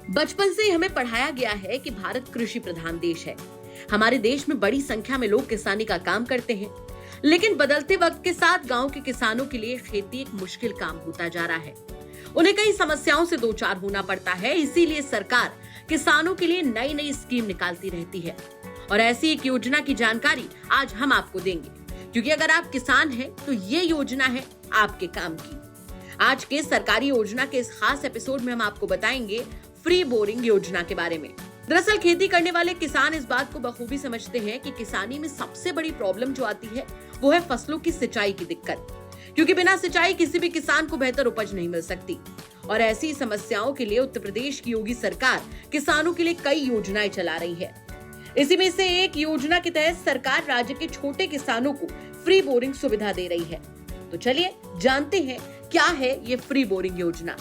बचपन से ही हमें पढ़ाया गया है कि भारत कृषि प्रधान देश है। हमारे देश में बड़ी संख्या में लोग किसानी का काम करते हैं, लेकिन बदलते वक्त के साथ गांव के किसानों के लिए खेती एक मुश्किल काम होता जा रहा है। उन्हें कई समस्याओं से दो चार होना पड़ता है, इसीलिए सरकार किसानों के लिए नई नई स्कीम निकालती रहती है। और ऐसी एक योजना की जानकारी आज हम आपको देंगे, क्योंकि अगर आप किसान हैं तो ये योजना है आपके काम की। आज के सरकारी योजना के इस खास एपिसोड में हम आपको बताएंगे फ्री बोरिंग योजना के बारे में। दरअसल खेती करने वाले किसान इस बात को बखूबी समझते हैं कि किसानी में सबसे बड़ी प्रॉब्लम जो आती है वो है फसलों की सिंचाई की दिक्कत, क्योंकि बिना सिंचाई किसी भी किसान को बेहतर उपज नहीं मिल सकती। और ऐसी समस्याओं के लिए उत्तर प्रदेश की योगी सरकार किसानों के लिए कई योजनाएं चला रही है। इसी में से एक योजना के तहत सरकार राज्य के छोटे किसानों को फ्री बोरिंग सुविधा दे रही है। तो चलिए जानते हैं क्या है ये फ्री बोरिंग योजना।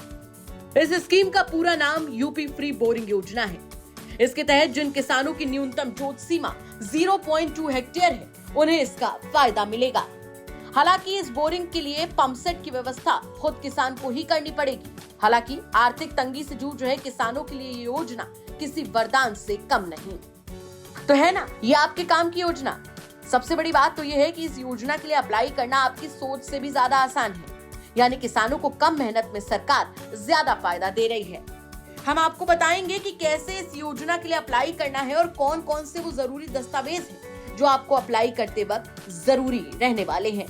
इस स्कीम का पूरा नाम यूपी फ्री बोरिंग योजना है। इसके तहत जिन किसानों की न्यूनतम जोत सीमा 0.2 हेक्टेयर है, उन्हें इसका फायदा मिलेगा। हालांकि इस बोरिंग के लिए पंप सेट की व्यवस्था खुद किसान को ही करनी पड़ेगी। हालांकि आर्थिक तंगी से जूझ रहे किसानों के लिए ये योजना किसी वरदान से कम नहीं। तो है ना ये आपके काम की योजना। सबसे बड़ी बात तो ये है कि इस योजना के लिए अप्लाई करना आपकी सोच से भी ज्यादा आसान है, यानी किसानों को कम मेहनत में सरकार ज्यादा फायदा दे रही है। हम आपको बताएंगे कि कैसे इस योजना के लिए अप्लाई करना है और कौन कौन से वो जरूरी दस्तावेज हैं जो आपको अप्लाई करते वक्त जरूरी रहने वाले हैं।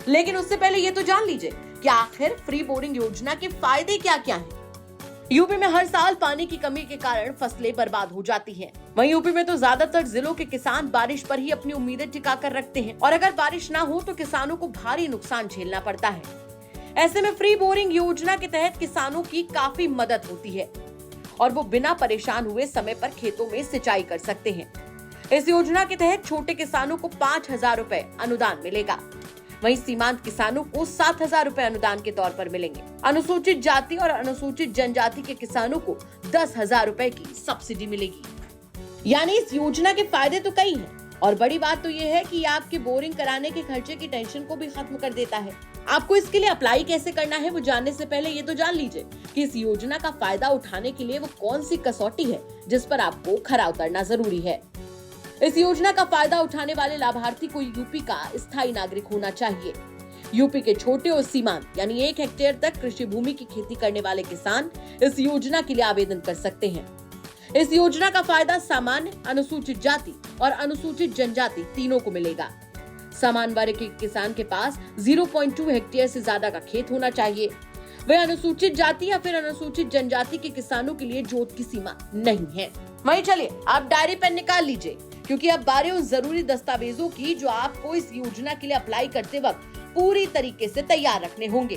लेकिन उससे पहले ये तो जान लीजिए कि आखिर फ्री बोरिंग योजना के फायदे क्या क्या हैं। यूपी में हर साल पानी की कमी के कारण फसलें बर्बाद हो जाती हैं। वहीं यूपी में तो ज्यादातर जिलों के किसान बारिश पर ही अपनी उम्मीदें टिका कर रखते हैं, और अगर बारिश ना हो तो किसानों को भारी नुकसान झेलना पड़ता है। ऐसे में फ्री बोरिंग योजना के तहत किसानों की काफी मदद होती है और वो बिना परेशान हुए समय पर खेतों में सिंचाई कर सकते हैं। इस योजना के तहत छोटे किसानों को 5,000 रुपए अनुदान मिलेगा। वहीं सीमांत किसानों को 7,000 रुपए अनुदान के तौर पर मिलेंगे। अनुसूचित जाति और अनुसूचित जनजाति के किसानों को 10,000 रुपए की सब्सिडी मिलेगी। यानी इस योजना के फायदे तो कई हैं, और बड़ी बात तो ये है कि आपके बोरिंग कराने के खर्चे की टेंशन को भी खत्म कर देता है। आपको इसके लिए अप्लाई कैसे करना है वो जानने से पहले ये तो जान लीजिए कि इस योजना का फायदा उठाने के लिए वो कौन सी कसौटी है जिस पर आपको खरा उतरना जरूरी है। इस योजना का फायदा उठाने वाले लाभार्थी को यूपी का स्थायी नागरिक होना चाहिए। यूपी के छोटे और सीमांत यानी 1 हेक्टेयर तक कृषि भूमि की खेती करने वाले किसान इस योजना के लिए आवेदन कर सकते हैं। इस योजना का फायदा सामान्य, अनुसूचित जाति और अनुसूचित जनजाति तीनों को मिलेगा। समान वर्ग के किसान के पास 0.2 हेक्टेयर से ज्यादा का खेत होना चाहिए। वह अनुसूचित जाति या फिर अनुसूचित जनजाति के किसानों के लिए जोत की सीमा नहीं है। वहीं चलिए आप डायरी पेन निकाल लीजिए, क्योंकि अब बारी उन जरूरी दस्तावेजों की जो आपको इस योजना के लिए अप्लाई करते वक्त पूरी तरीके से तैयार रखने होंगे,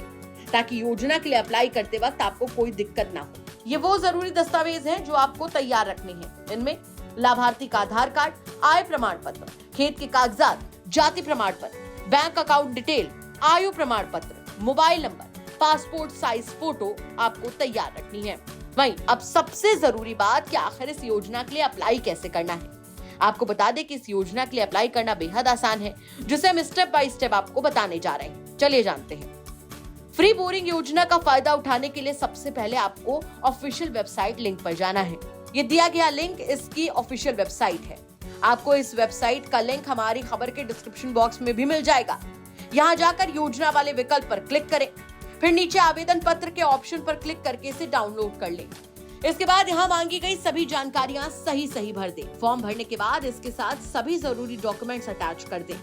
ताकि योजना के लिए अप्लाई करते वक्त आपको कोई दिक्कत ना हो। ये वो जरूरी दस्तावेज हैं जो आपको तैयार रखने हैं। इनमें लाभार्थी का आधार कार्ड, आय प्रमाण पत्र, खेत के कागजात, जाति प्रमाण पत्र, बैंक अकाउंट डिटेल, आयु प्रमाण पत्र, mobile number, passport size photo आपको तैयार रखनी है। वहीं अब सबसे जरूरी बात कि आखिर इस योजना के लिए अप्लाई कैसे करना है। आपको बता दें कि इस योजना के लिए अप्लाई करना बेहद आसान है, जिसे हम स्टेप बाय स्टेप आपको बताने जा रहे हैं। चलिए जानते हैं। फ्री बोरिंग योजना का फायदा उठाने के लिए सबसे पहले आपको ऑफिशियल वेबसाइट लिंक पर जाना है। ये दिया गया लिंक इसकी ऑफिशियल वेबसाइट है। आपको इस वेबसाइट का लिंक हमारी खबर के डिस्क्रिप्शन बॉक्स में भी मिल जाएगा। यहाँ जाकर योजना वाले विकल्प पर क्लिक करें, फिर नीचे आवेदन पत्र के ऑप्शन पर क्लिक करके इसे डाउनलोड कर लें। इसके बाद यहाँ मांगी गई सभी जानकारियां सही भर दें। फॉर्म भरने के बाद इसके साथ सभी जरूरी डॉक्यूमेंट्स अटैच कर दें।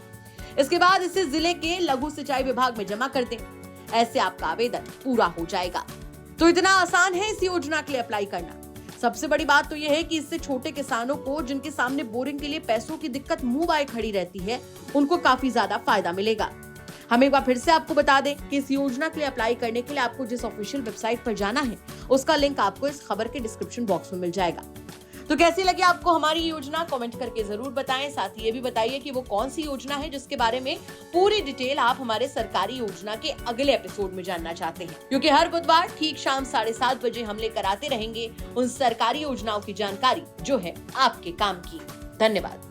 इसके बाद इसे जिले के लघु सिंचाई विभाग में जमा कर दें। ऐसे आपका आवेदन पूरा हो जाएगा। तो इतना आसान है इस योजना के लिए अप्लाई करना। सबसे बड़ी बात तो यह है कि इससे छोटे किसानों को, जिनके सामने बोरिंग के लिए पैसों की दिक्कत मुंह बाए खड़ी रहती है, उनको काफी ज्यादा फायदा मिलेगा। हम एक बार फिर से आपको बता दें कि इस योजना के लिए अप्लाई करने के लिए आपको जिस ऑफिशियल वेबसाइट पर जाना है, उसका लिंक आपको इस खबर के डिस्क्रिप्शन बॉक्स में मिल जाएगा। तो कैसी लगी आपको हमारी योजना, कमेंट करके जरूर बताएं। साथ ही ये भी बताइए कि वो कौन सी योजना है जिसके बारे में पूरी डिटेल आप हमारे सरकारी योजना के अगले एपिसोड में जानना चाहते हैं, क्योंकि हर बुधवार ठीक शाम 7:30 बजे हम लेकर आते रहेंगे उन सरकारी योजनाओं की जानकारी जो है आपके काम की। धन्यवाद।